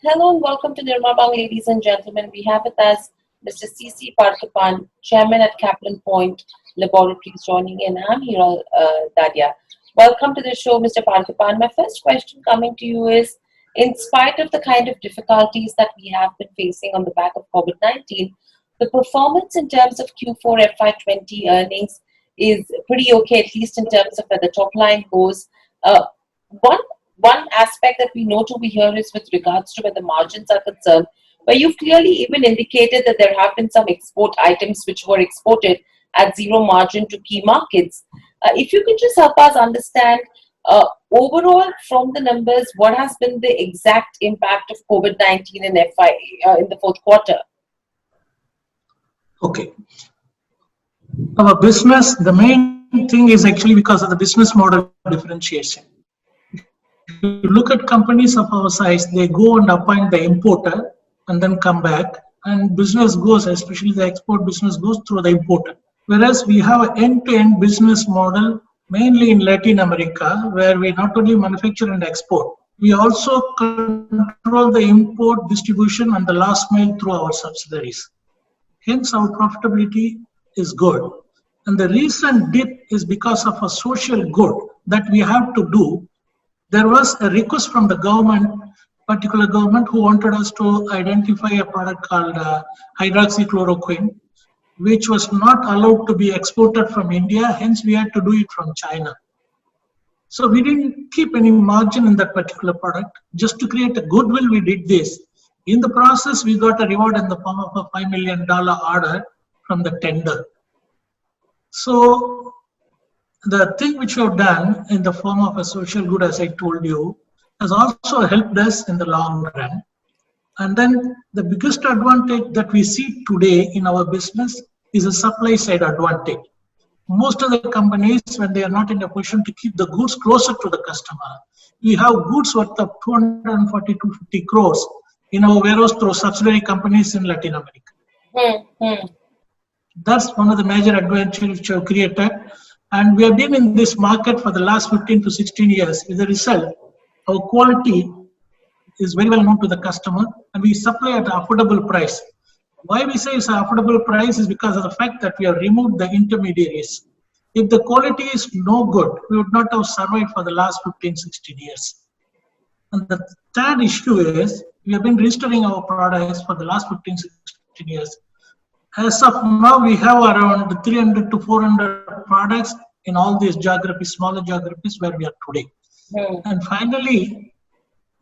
Hello and welcome to Nirma Bang, ladies and gentlemen. We have with us Mr. C.C. Parthapan, Chairman at Kaplan Point Laboratories, joining in. I'm Hiral Dadia. Welcome to the show, Mr. Parthapan. My first question coming to you is, in spite of the kind of difficulties that we have been facing on the back of COVID-19, the performance in terms of Q4FY20 earnings is pretty okay, at least in terms of where the top line goes. Uh, one aspect that we note over here is with regards to where the margins are concerned, where you've clearly even indicated that there have been some export items which were exported at zero margin to key markets. If you could just help us understand overall from the numbers, what has been the exact impact of COVID-19 in in the fourth quarter? Okay. Our business, the main thing is actually because of the business model differentiation. If you look at companies of our size, they go and appoint the importer and then come back, and business goes, especially the export business goes through the importer. Whereas we have an end-to-end business model mainly in Latin America, where we not only manufacture and export, we also control the import, distribution and the last mile through our subsidiaries. Hence our profitability is good. And the recent dip is because of a social good that we have to do. There was a request from the government, particular government, who wanted us to identify a product called hydroxychloroquine, which was not allowed to be exported from India. Hence, we had to do it from China. So we didn't keep any margin in that particular product. Just to create a goodwill, we did this. In the process, we got a reward in the form of a $5 million order from the tender. So the thing which we have done in the form of a social good, as I told you, has also helped us in the long run. And then the biggest advantage that we see today in our business is a supply side advantage. Most of the companies, when they are not in a position to keep the goods closer to the customer, we have goods worth of 240 to 50 crores in our warehouse through subsidiary companies in Latin America. That's one of the major advantages which we have created. And we have been in this market for the last 15 to 16 years. As a result, our quality is very well known to the customer, and we supply at an affordable price. Why we say it's an affordable price is because of the fact that we have removed the intermediaries. If the quality is no good, we would not have survived for the last 15, 16 years. And the third issue is, we have been registering our products for the last 15, 16 years. As of now, we have around 300 to 400 products in all these geographies, smaller geographies where we are today. And finally,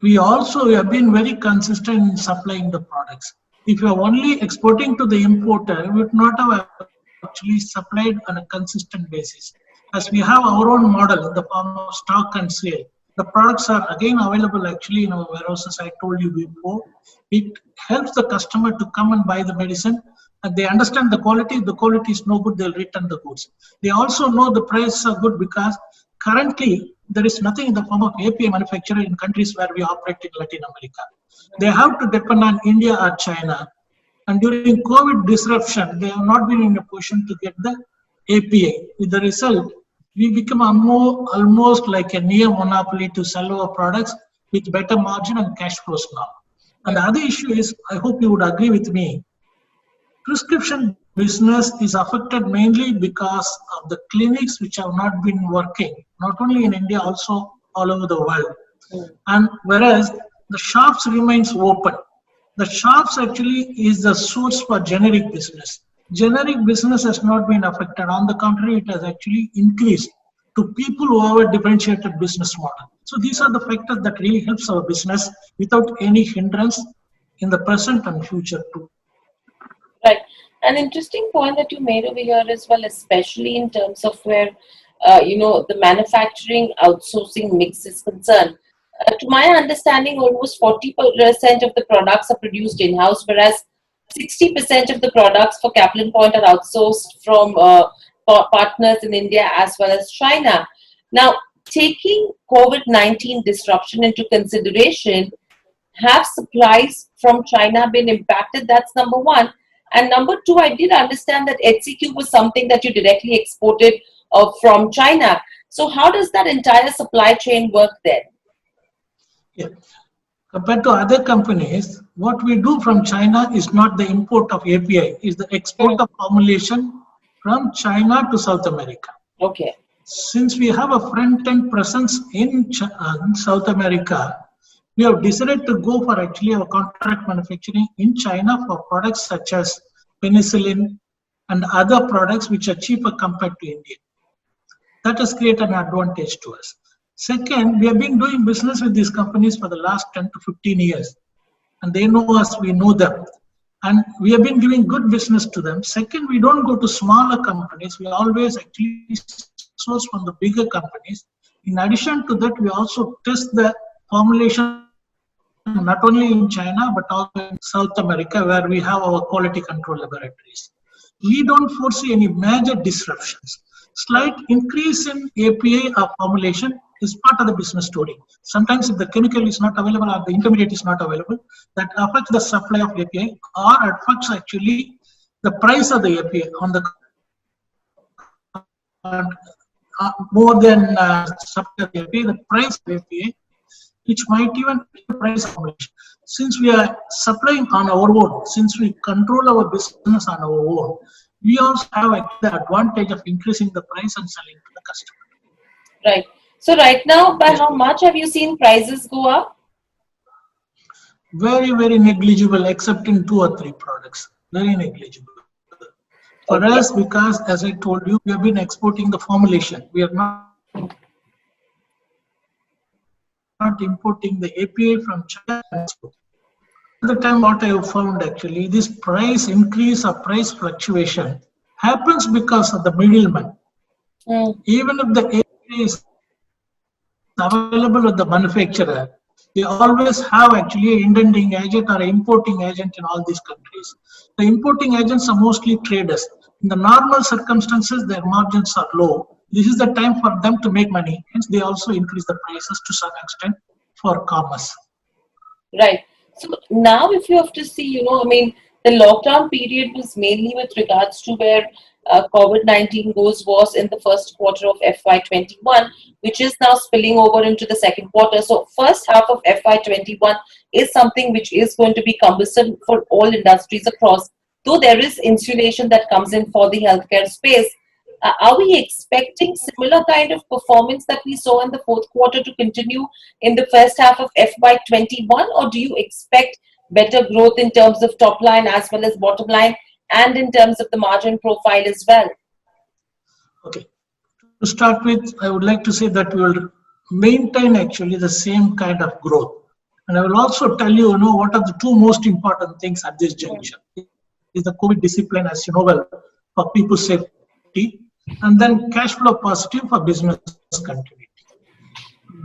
we have been very consistent in supplying the products. If you are only exporting to the importer, we would not have actually supplied on a consistent basis. As we have our own model in the form of stock and sale, the products are again available actually in our warehouses. I told you before, it helps the customer to come and buy the medicine, and they understand the quality. If the quality is no good, they'll return the goods. They also know the prices are good because currently there is nothing in the form of API manufacturer in countries where we operate in Latin America. They have to depend on India or China. And during COVID disruption, they have not been in a position to get the API. With the result, we become almost like a near monopoly to sell our products with better margin and cash flows now. And the other issue is, I hope you would agree with me, prescription business is affected mainly because of the clinics which have not been working, not only in India, also all over the world. And whereas the shops remains open. The shops actually is the source for generic business. Generic business has not been affected. On the contrary, it has actually increased to people who have a differentiated business model. So these are the factors that really helps our business without any hindrance in the present and future too. Right. An interesting point that you made over here as well, especially in terms of where, the manufacturing outsourcing mix is concerned. To my understanding, almost 40% of the products are produced in-house, whereas 60% of the products for Kaplan Point are outsourced from partners in India as well as China. Now, taking COVID-19 disruption into consideration, have supplies from China been impacted? That's number one. And number two, I did understand that HCQ was something that you directly exported from China. So how does that entire supply chain work then? Yeah. Compared to other companies, what we do from China is not the import of API, is the export Mm. of formulation from China to South America. Okay. Since we have a front-end presence in South America, we have decided to go for actually our contract manufacturing in China for products such as penicillin and other products which are cheaper compared to India. That has created an advantage to us. Second, we have been doing business with these companies for the last 10 to 15 years. And they know us, we know them. And we have been giving good business to them. Second, we don't go to smaller companies. We always actually source from the bigger companies. In addition to that, we also test the formulation not only in China, but also in South America, where we have our quality control laboratories. We don't foresee any major disruptions. Slight increase in API or formulation is part of the business story. Sometimes if the chemical is not available or the intermediate is not available, that affects the supply of API or affects actually the price of the API on the more than supply of API, the price of API, which might even the price of formulation. Since we are supplying on our own, since we control our business on our own, we also have the advantage of increasing the price and selling to the customer. Right. So right now, by Yes, how much have you seen prices go up? very, very negligible, except in 2 or 3 products. Very negligible. For Okay. us, because as I told you, we have been exporting the formulation. We are not importing the API from China. At the time, what I have found actually, this price increase or price fluctuation happens because of the middleman. Mm. Even if the API is available with the manufacturer, they always have actually an intending agent or an importing agent in all these countries. The importing agents are mostly traders. In the normal circumstances, their margins are low. This is the time for them to make money. Hence, they also increase the prices to some extent for commerce. Right. So now, if you have to see, I mean, the lockdown period was mainly with regards to where COVID-19 was in the first quarter of FY21, which is now spilling over into the second quarter. So first half of FY21 is something which is going to be cumbersome for all industries across, though there is insulation that comes in for the healthcare space. Are we expecting similar kind of performance that we saw in the fourth quarter to continue in the first half of FY21, or do you expect better growth in terms of top line as well as bottom line and in terms of the margin profile as well? Okay. To start with, I would like to say that we will maintain actually the same kind of growth. And I will also tell you, what are the 2 most important things at this juncture. Is the COVID discipline, as you know well, for people's safety, and then cash flow positive for business continuity.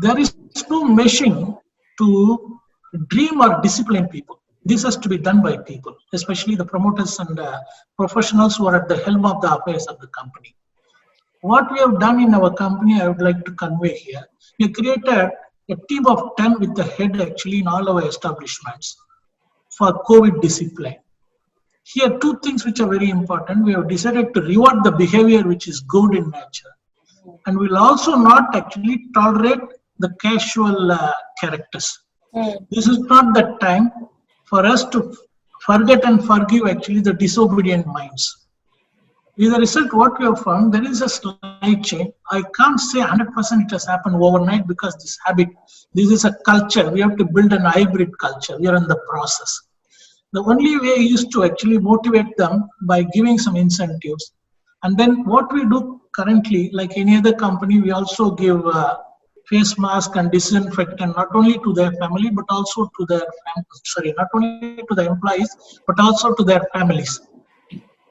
There is no machine to dream or discipline people. This has to be done by people, especially the promoters and professionals who are at the helm of the affairs of the company. What we have done in our company, I would like to convey here. We created a team of 10 with the head actually in all our establishments for COVID discipline. Here, 2 things which are very important. We have decided to reward the behavior which is good in nature, and we'll also not actually tolerate the casual characters. This is not the time for us to forget and forgive actually the disobedient minds. With the result, what we have found, there is a slight change. I can't say 100% it has happened overnight because this is a culture. We have to build an hybrid culture. We are in the process. The only way is to actually motivate them by giving some incentives. And then what we do currently, like any other company, we also give face mask and disinfectant not only to their family, but also to their not only to the employees, but also to their families.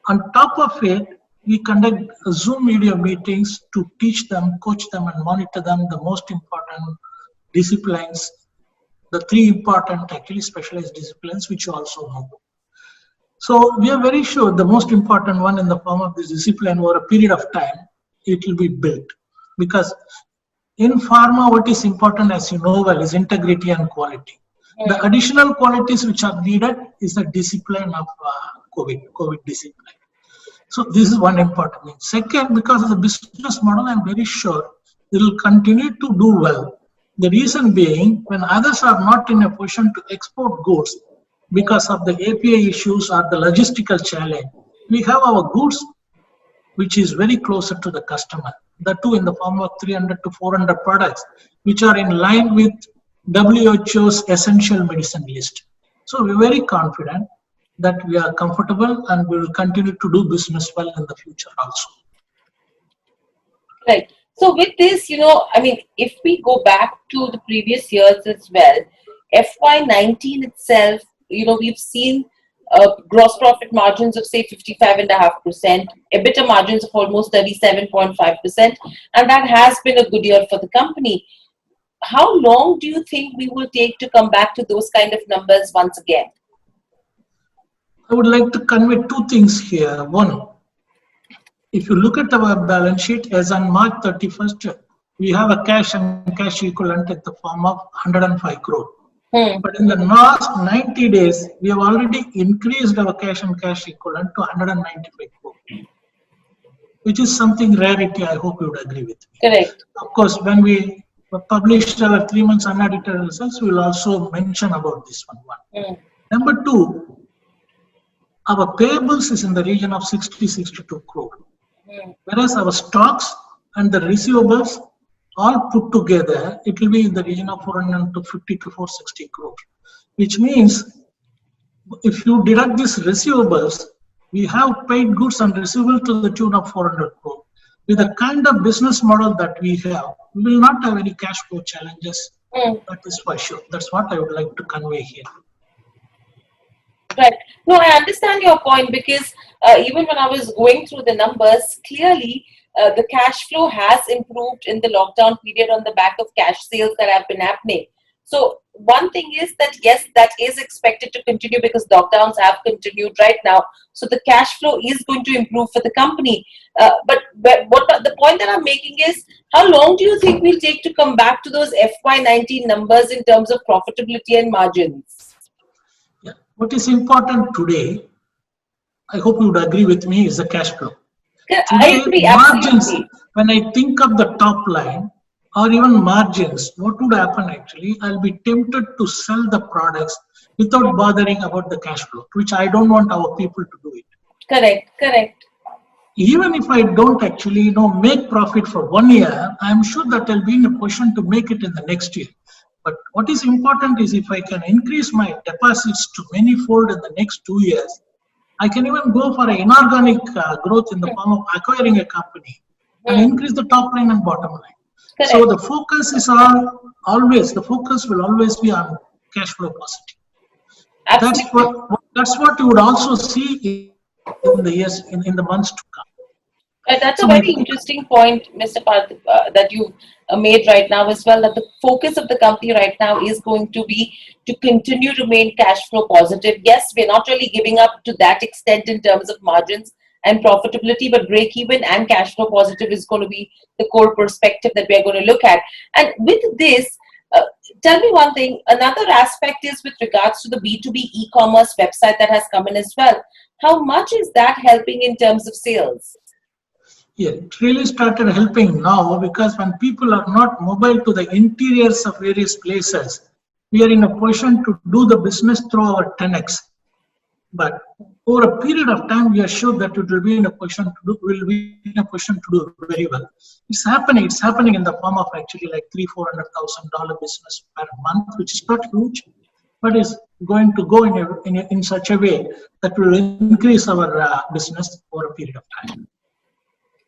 On top of it, we conduct Zoom video meetings to teach them, coach them, and monitor them the most important disciplines, the 3 important actually specialized disciplines which you also know. So we are very sure the most important one in the form of this discipline over a period of time, it will be built. Because in pharma, what is important, as you know well, is integrity and quality. The additional qualities which are needed is the discipline of COVID discipline. So this is one important thing. Second, because of the business model, I'm very sure it will continue to do well. The reason being, when others are not in a position to export goods because of the API issues or the logistical challenge, we have our goods which is very closer to the customer. The two in the form of 300 to 400 products, which are in line with WHO's essential medicine list. So we're very confident that we are comfortable and we will continue to do business well in the future also. Right. So with this, I mean, if we go back to the previous years as well, FY19 itself, we've seen gross profit margins of say 55.5%, EBITDA margins of almost 37.5%, and that has been a good year for the company. How long do you think we will take to come back to those kind of numbers once again? I would like to convey two things here. One, if you look at our balance sheet as on March 31st, we have a cash and cash equivalent at the form of 105 crore. But in the last 90 days, we have already increased our cash and cash equivalent to 195 crore, which is something rarity. I hope you would agree with me. Correct. Of course, when we publish our 3 months unaudited results, we will also mention about this one. Number two, our payables is in the region of 62 crore. Whereas our stocks and the receivables all put together, it will be in the region of 450 to 460 crore. Which means, if you deduct these receivables, we have paid goods and receivables to the tune of 400 crore. With the kind of business model that we have, we will not have any cash flow challenges. That is for sure. That's what I would like to convey here. Right. No, I understand your point, because even when I was going through the numbers, clearly the cash flow has improved in the lockdown period on the back of cash sales that have been happening. So one thing is that, yes, that is expected to continue because lockdowns have continued right now. So the cash flow is going to improve for the company. But what the point that I'm making is, how long do you think we'll take to come back to those FY19 numbers in terms of profitability and margins? Yeah. What is important today, I hope you would agree with me, is the cash flow. I Today, agree, margins, absolutely. when I think of the top line or even margins, what would happen actually? I'll be tempted to sell the products without bothering about the cash flow, which I don't want our people to do it. Correct, correct. Even if I don't actually make profit for 1 year, I'm sure that I'll be in a position to make it in the next year. But what is important is, if I can increase my deposits to many-fold in the next 2 years, I can even go for an inorganic growth in the form of acquiring a company and increase the top line and bottom line. Correct. So the focus is the focus will always be on cash flow positive. Absolutely. That's what you would also see in the years, in the months to come. That's a very interesting point, Mr. Parth, that you made right now as well, that the focus of the company right now is going to be to continue to remain cash flow positive. Yes, we're not really giving up to that extent in terms of margins and profitability, but break even and cash flow positive is going to be the core perspective that we're going to look at. And with this, tell me one thing, another aspect is with regards to the B2B e-commerce website that has come in as well. How much is that helping in terms of sales? Yeah, it really started helping now, because when people are not mobile to the interiors of various places, we are in a position to do the business through our 10x. But over a period of time, we are sure that it will be in a position to do very well. It's happening in the form of actually like $300,000-$400,000 business per month, which is not huge, but is going to go in such a way that will increase our business over a period of time.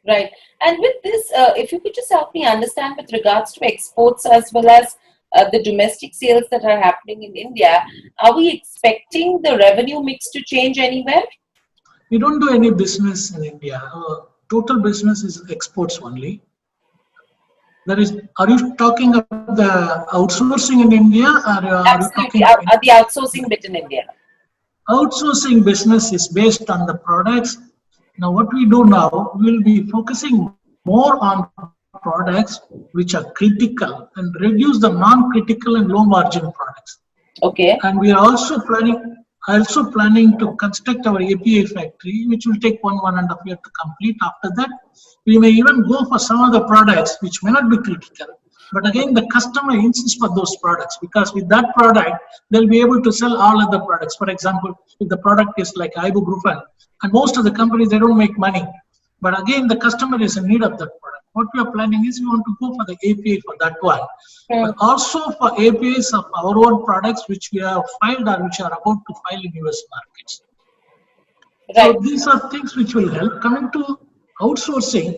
Right. And with this, if you could just help me understand with regards to exports as well as the domestic sales that are happening in India, are we expecting the revenue mix to change anywhere? We don't do any business in India. Total business is exports only. Are you talking about the outsourcing in India, or are you talking about the outsourcing bit in India? Outsourcing business is based on the products. Now, what we do now, we will be focusing more on products which are critical and reduce the non-critical and low-margin products. Okay. And we are also planning to construct our API factory, which will take 1.5 years to complete. After that, we may even go for some of the products which may not be critical, But again, the customer insists for those products because with that product, they'll be able to sell all other products. For example, if the product is like ibuprofen, and most of the companies, they don't make money. But again, the customer is in need of that product. What we are planning is we want to go for the API for that one. But also for APIs of our own products, which we have filed or which are about to file in US markets. Right. So these are things which will help. Coming to outsourcing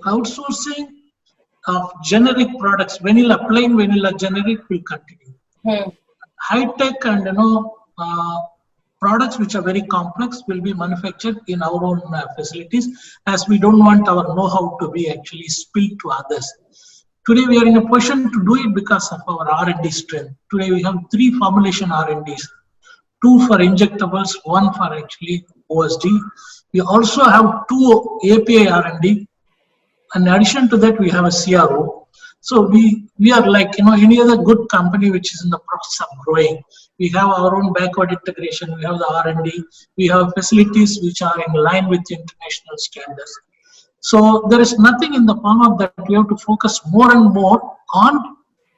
of generic products, plain vanilla generic will continue. High tech and products which are very complex will be manufactured in our own facilities, as we don't want our know-how to be actually spilled to others. Today we are in a position to do it because of our R&D strength. Today we have 3 formulation R&Ds, 2 for injectables, 1 for actually OSD. We also have 2 API R&D. In addition to that, we have a CRO. So we are like any other good company which is in the process of growing. We have our own backward integration. We have the R&D. We have facilities which are in line with international standards. So there is nothing in the form of that we have to focus more and more on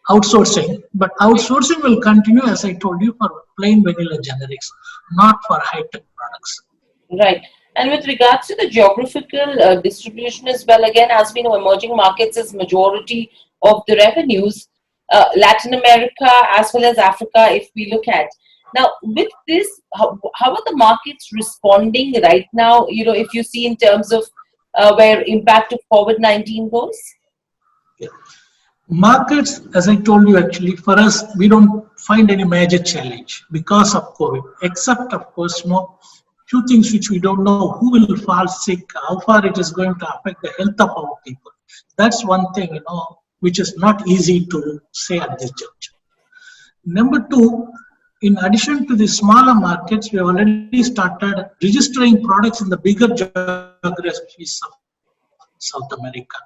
outsourcing. But outsourcing will continue, as I told you, for plain vanilla generics, not for high-tech products. Right. And with regards to the geographical distribution as well, again, as we know, emerging markets is majority of the revenues, Latin America as well as Africa, if we look at. Now, with this, how are the markets responding right now, if you see in terms of where impact of COVID-19 goes? Yeah. Markets, as I told you, actually, for us, we don't find any major challenge because of COVID, except, of course, few things which we don't know: who will fall sick, how far it is going to affect the health of our people. That's one thing, which is not easy to say at this juncture. Number 2, in addition to the smaller markets, we have already started registering products in the bigger geographies of South America.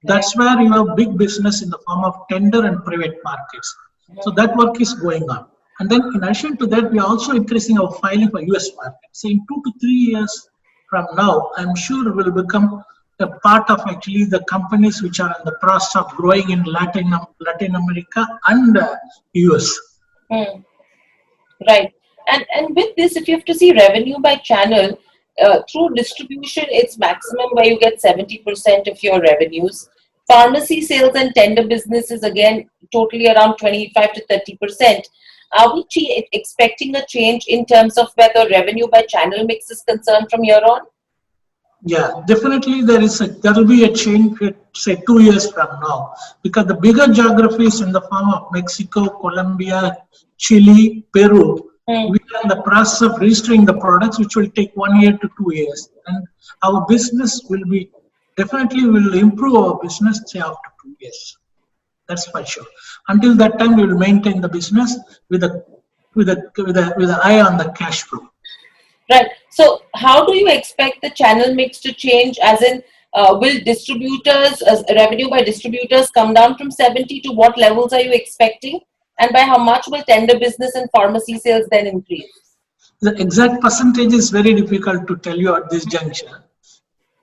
That's where you have big business in the form of tender and private markets. So that work is going on. And then in addition to that, we are also increasing our filing for US market. So in 2 to 3 years from now, I'm sure it will become a part of actually the companies which are in the process of growing in Latin America and US. Right. And with this, if you have to see revenue by channel, through distribution, it's maximum where you get 70% of your revenues. Pharmacy sales and tender business is again totally around 25 to 30%. Are we expecting a change in terms of where the revenue by channel mix is concerned from here on? Yeah, definitely there will be a change, say 2 years from now, because the bigger geographies in the form of Mexico, Colombia, Chile, Peru, we are in the process of registering the products, which will take 1 year to 2 years, and our business will improve our business, say after 2 years. That's for sure. Until that time, we will maintain the business with an eye on the cash flow. Right. So, how do you expect the channel mix to change? As in, will distributors, revenue by distributors, come down from 70 to what levels are you expecting? And by how much will tender business and pharmacy sales then increase? The exact percentage is very difficult to tell you at this juncture.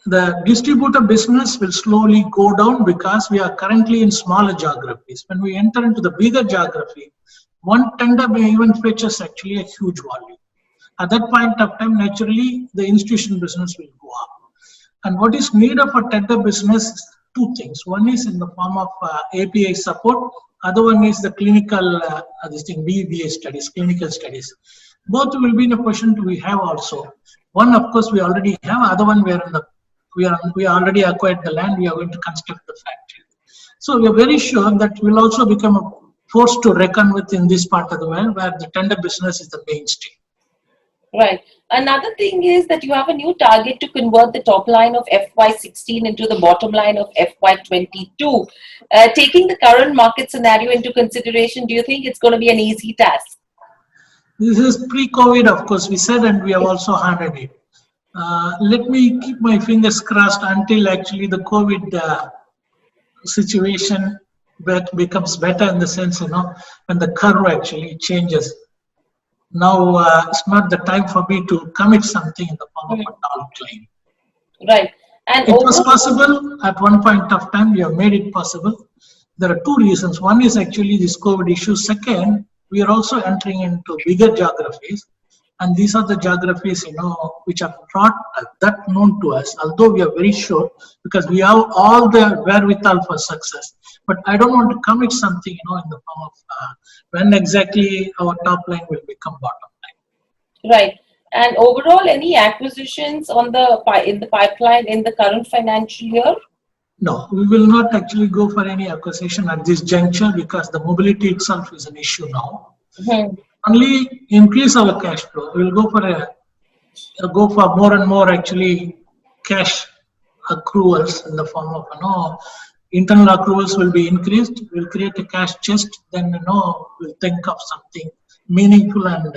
The distributor business will slowly go down because we are currently in smaller geographies. When we enter into the bigger geography, one tender may even fetch us actually a huge volume. At that point of time, naturally, the institutional business will go up. And what is needed for tender business is 2 things. One is in the form of API support. Other one is the clinical, BBA studies, clinical studies. Both will be in a position we have also. One, of course, we already have. Other one, we already acquired the land. We are going to construct the factory. So we are very sure that will also become a force to reckon with in this part of the world, where the tender business is the mainstay. Right. Another thing is that you have a new target to convert the top line of FY16 into the bottom line of FY22. Taking the current market scenario into consideration, do you think it's going to be an easy task? This is pre-COVID, of course, we said, and we have also handled it. Let me keep my fingers crossed until actually the COVID situation becomes better, in the sense, when the curve actually changes. Now it's not the time for me to commit something in the form of a tall claim. Right. And it was possible at one point of time. We have made it possible. there are two reasons. One is actually this COVID issue. Second, we are also entering into bigger geographies. And these are the geographies, which are not that known to us, although we are very sure because we have all the wherewithal for success. But I don't want to commit something, in the form of when exactly our top line will become bottom line. Right. And overall, any acquisitions in the pipeline in the current financial year? No, we will not actually go for any acquisition at this juncture because the mobility itself is an issue now. Only increase our cash flow. We will go for more and more actually cash accruals in the form of internal accruals will be increased. We'll create a cash chest. Then we'll think of something meaningful and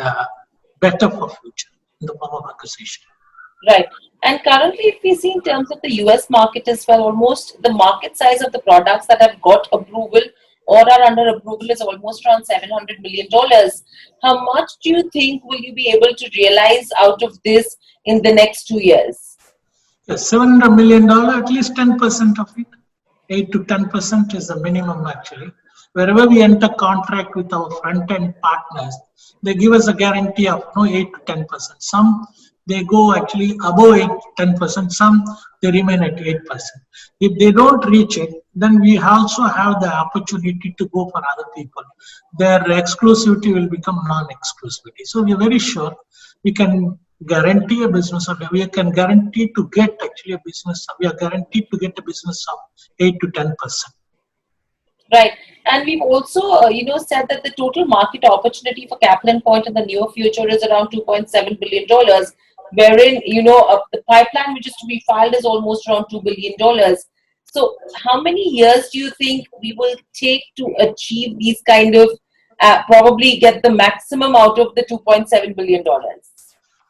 better for future in the form of acquisition. Right. And currently, if we see in terms of the US market as well, almost the market size of the products that have got approval or are under approval is almost around $700 million. How much do you think will you be able to realize out of this in the next 2 years? Yes, $700 million, at least 10% of it. 8 to 10% is the minimum actually. Wherever we enter contract with our front-end partners, they give us a guarantee of 8 to 10%. Some they go actually above 8 10%, some they remain at 8%. If they don't reach it, then we also have the opportunity to go for other people. Their exclusivity will become non-exclusivity. So we are very sure we can guarantee a business, or we can guarantee to get actually a business. We are guaranteed to get a business of 8 to 10%. Right. And we've also, said that the total market opportunity for Kaplan Point in the near future is around $2.7 billion, wherein, the pipeline which is to be filed is almost around $2 billion. So how many years do you think we will take to achieve these kind of, probably get the maximum out of the $2.7 billion?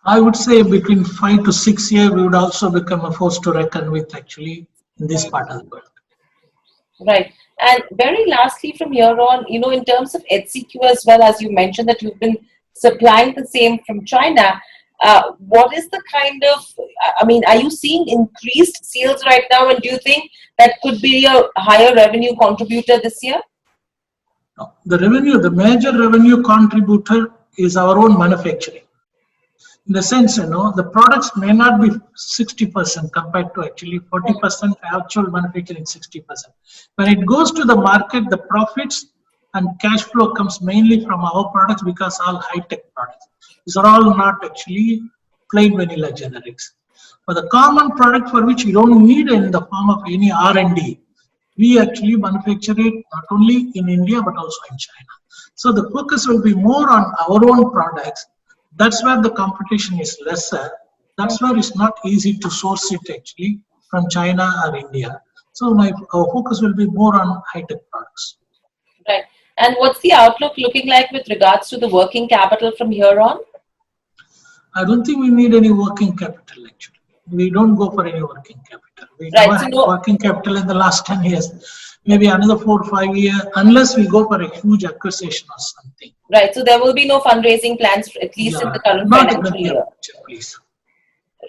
I would say between 5 to 6 years, we would also become a force to reckon with actually in this part of the world. Right. And very lastly, from here on, in terms of HCQ as well, as you mentioned that you've been supplying the same from China, what is the kind of, are you seeing increased sales right now? And do you think that could be a higher revenue contributor this year? No, the major revenue contributor is our own manufacturing. In the sense, the products may not be 60% compared to actually 40% actual manufacturing 60%. When it goes to the market, the profits and cash flow comes mainly from our products because all high-tech products. These are all not actually plain vanilla generics. For the common product for which you don't need in the form of any R&D, we actually manufacture it not only in India but also in China. So the focus will be more on our own products. That's where the competition is lesser. That's where it's not easy to source it actually from China or India. So our focus will be more on high-tech products. Right. And what's the outlook looking like with regards to the working capital from here on? I don't think we need any working capital actually. We don't go for any working capital. We never had working capital in the last 10 years. Maybe another 4 or 5 years, unless we go for a huge acquisition or something. Right. So there will be no fundraising plans, at least in the current financial year. Please.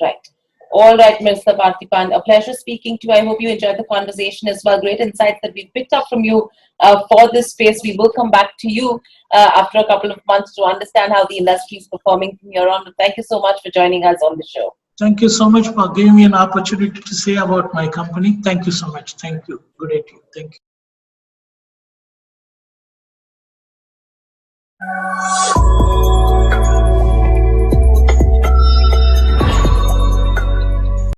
Right. All right, Mr. Parthipan. A pleasure speaking to you. I hope you enjoyed the conversation as well. Great insights that we've picked up from you for this space. We will come back to you after a couple of months to understand how the industry is performing from here on. But thank you so much for joining us on the show. Thank you so much for giving me an opportunity to say about my company. Thank you so much. Thank you. Good day to you. Thank you.